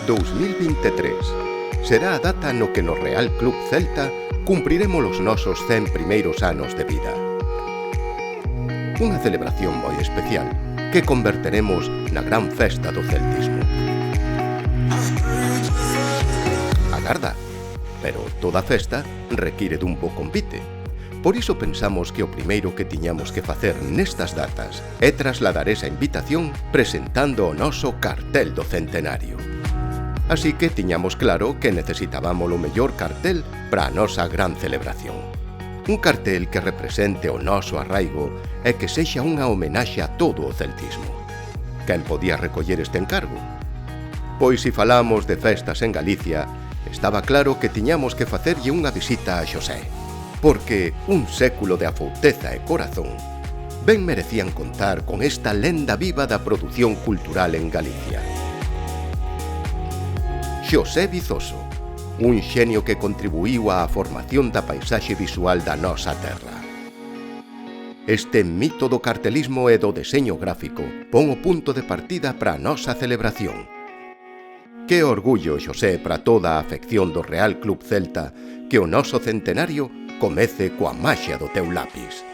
2023 será a data no que no Real Club Celta cumpriremos os nosos 100 primeiros anos de vida. Unha celebración moi especial que converteremos na gran festa do celtismo. Agarda, pero toda festa require dun bo convite. Por iso pensamos que o primeiro que tiñamos que facer nestas datas é trasladar esa invitación presentando o noso cartel do centenario. Así que tiñamos claro que necesitábamos o mellor cartel para a nosa gran celebración. Un cartel que represente o noso arraigo e que sexa unha homenaxe a todo o celtismo. Quen podía recoller este encargo? Pois se falamos de festas en Galicia, estaba claro que tiñamos que facerlle unha visita a Xosé, porque un século de afouteza e corazón ben merecían contar con esta lenda viva da produción cultural en Galicia. Xosé Vizoso, un xenio que contribuíu á formación da paisaxe visual da nosa terra. Este mito do cartelismo e do deseño gráfico pon o punto de partida para a nosa celebración. Que orgullo, Xosé, para toda a afección do Real Club Celta que o noso centenario comece coa maxia do teu lápis.